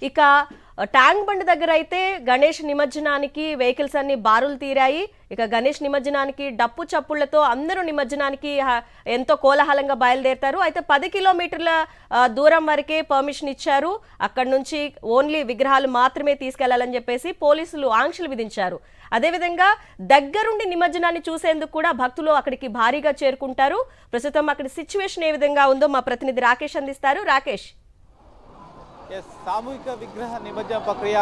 ఇక tank bund దగ్గర అయితే గణేష్ నిమజ్జనానికి వెహికల్స్ అన్ని బారులు తీరాయి. ఇక గణేష్ నిమజ్జనానికి డప్పు చప్పుళ్లతో అందరూ నిమజ్జనానికి ఎంతో కోలాహలంగా బయలుదేరతారు. అయితే 10 కిలోమీటర్ల దూరం వరకే పర్మిషన్ ఇచ్చారు. అక్కడి నుంచి ఓన్లీ విగ్రహాలు మాత్రమే తీసుకెళ్లాలని చెప్పేసి పోలీసులు ఆంక్షలు విధించారు. అదేవిధంగా దగ్గరుండి నిమజ్జనాన్ని చూసేందుకు కూడా భక్తులు అక్కడికి భారీగా చేరుకుంటారు. ప్రస్తుతం అక్కడి సిచ్యువేషన్ ఏ విధంగా ఉందో మా ప్రతినిధి రాకేష్ అందిస్తారు. రాకేష్. సామూహిక విగ్రహ నిమజ్జన ప్రక్రియ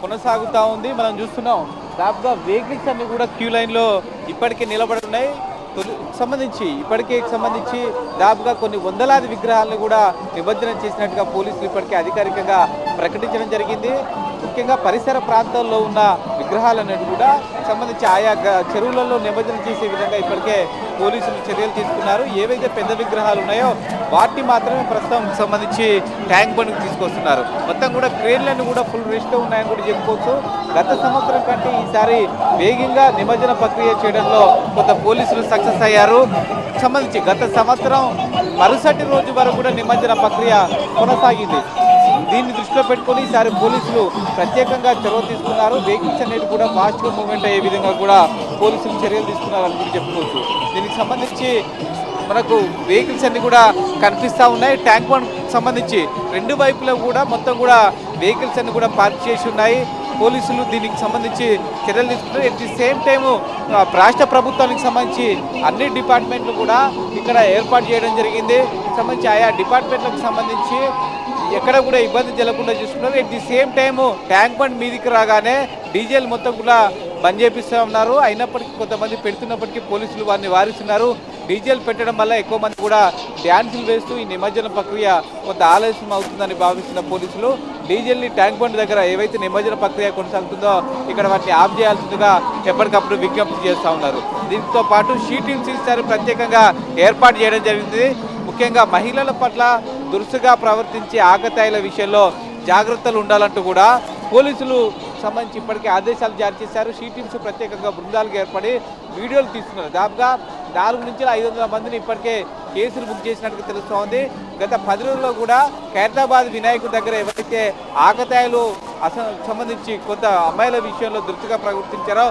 కొనసాగుతూ ఉంది. మనం చూస్తున్నాం దాదాపుగా వెహికల్స్ అన్ని కూడా క్యూ లైన్లో ఇప్పటికే నిలబడి ఉన్నాయి. ఇప్పటికే సంబంధించి దాదాపుగా కొన్ని వందలాది విగ్రహాలను కూడా నిమజ్జనం చేసినట్టుగా పోలీసులు ఇప్పటికే అధికారికంగా ప్రకటించడం జరిగింది. ముఖ్యంగా పరిసర ప్రాంతాల్లో ఉన్న విగ్రహాలన్నిటి కూడా సంబంధించి ఆయా చెరువులలో నిమజ్జనం చేసే విధంగా ఇప్పటికే పోలీసులు చర్యలు తీసుకున్నారు. ఏవైతే పెద్ద విగ్రహాలు ఉన్నాయో వాటిని మాత్రమే ప్రస్తుతం సంబంధించి ట్యాంక్ బండ్కి తీసుకొస్తున్నారు. మొత్తం కూడా క్రేన్లన్నీ కూడా ఫుల్ రెస్ట్తో ఉన్నాయని కూడా చెప్పుకోవచ్చు. గత సంవత్సరం కంటే ఈసారి వేగంగా నిమజ్జన ప్రక్రియ చేయడంలో కొంత పోలీసులు సక్సెస్ అయ్యారు. సంబంధించి గత సంవత్సరం మరుసటి రోజు వరకు కూడా నిమజ్జన ప్రక్రియ కొనసాగింది. దీన్ని దృష్టిలో పెట్టుకొని ఈసారి పోలీసులు ప్రత్యేకంగా చొరవ తీసుకున్నారు. వెహికల్స్ అనేది కూడా ఫాస్ట్గా మూవ్మెంట్ అయ్యే విధంగా కూడా పోలీసులు చర్యలు తీసుకున్నారని కూడా చెప్పుకోవచ్చు. దీనికి సంబంధించి మనకు వెహికల్స్ అన్ని కూడా కనిపిస్తూ ఉన్నాయి. ట్యాంక్ బండ్ సంబంధించి రెండు వైపులా కూడా మొత్తం కూడా వెహికల్స్ అన్ని కూడా పార్క్ చేసి ఉన్నాయి. పోలీసులు దీనికి సంబంధించి చర్యలు తీసుకున్నారు. ఎట్ ది సేమ్ టైము రాష్ట్ర ప్రభుత్వానికి సంబంధించి అన్ని డిపార్ట్మెంట్లు కూడా ఇక్కడ ఏర్పాటు చేయడం జరిగింది. సంబంధించి ఆయా డిపార్ట్మెంట్లకు సంబంధించి ఎక్కడ కూడా ఇబ్బంది జరగకుండా చూసుకున్నారు. At the same time tank bund మీదికి రాగానే డీజేలు మొత్తం కూడా బంద్ చేపిస్తూ ఉన్నారు. అయినప్పటికీ కొంతమంది పెడుతున్నప్పటికీ పోలీసులు వారిని వారిస్తున్నారు. డీజేలు పెట్టడం వల్ల ఎక్కువ మంది కూడా డ్యాన్సులు వేస్తూ ఈ నిమజ్జన ప్రక్రియ కొంత ఆలస్యం అవుతుందని భావిస్తున్న పోలీసులు డీజేల్ని ట్యాంక్ బండ్ దగ్గర ఏవైతే నిమజ్జన ప్రక్రియ కొనసాగుతుందో ఇక్కడ వాటిని ఆఫ్ చేయాల్సిందిగా ఎప్పటికప్పుడు విజ్ఞప్తి చేస్తూ ఉన్నారు. దీంతో పాటు షీటింగ్స్ ఈసారి ప్రత్యేకంగా ఏర్పాటు చేయడం జరిగింది. ముఖ్యంగా మహిళల పట్ల దురుసుగా ప్రవర్తించే ఆకతాయిల విషయంలో జాగ్రత్తలు ఉండాలంటూ కూడా పోలీసులు సంబంధించి ఇప్పటికే ఆదేశాలు జారీ చేశారు. షీటింగ్స్ ప్రత్యేకంగా బృందాలుగా ఏర్పడి వీడియోలు తీస్తున్నారు. దాదాపుగా 400 నుంచి 500 మందిని ఇప్పటికే కేసులు బుక్ చేసినట్టుగా తెలుస్తోంది. గత 10 రోజుల్లో కూడా ఖైరతాబాద్ వినాయకుడి దగ్గర ఎవరైతే ఆకతాయిలు సంబంధించి కొంత అమ్మాయిల విషయంలో దురుసుగా ప్రవర్తించారో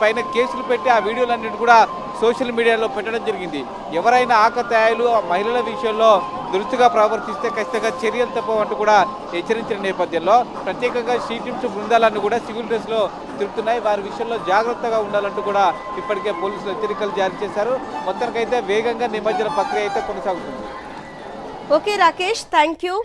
పైన కేసులు పెట్టి ఆ వీడియోలన్నింటి కూడా సోషల్ మీడియాలో పెట్టడం జరిగింది. ఎవరైనా ఆకతాయిలు మహిళల విషయంలో దురుసుగా ప్రవర్తిస్తే ఖచ్చితంగా చర్యలు తప్పవంటూ కూడా హెచ్చరించిన నేపథ్యంలో ప్రత్యేకంగా షీటింగ్స్ బృందాలన్నీ కూడా సివిల్ డ్రెస్లో తిరుగుతున్నాయి. వారి విషయంలో జాగ్రత్తగా ఉండాలంటూ కూడా ఇప్పటికే పోలీసులు హెచ్చరికలు జారీ చేశారు. మొత్తానికైతే వేగంగా నిమజ్జన ప్రక్రియ అయితే కొనసాగుతుంది. Okay Rakesh, thank you.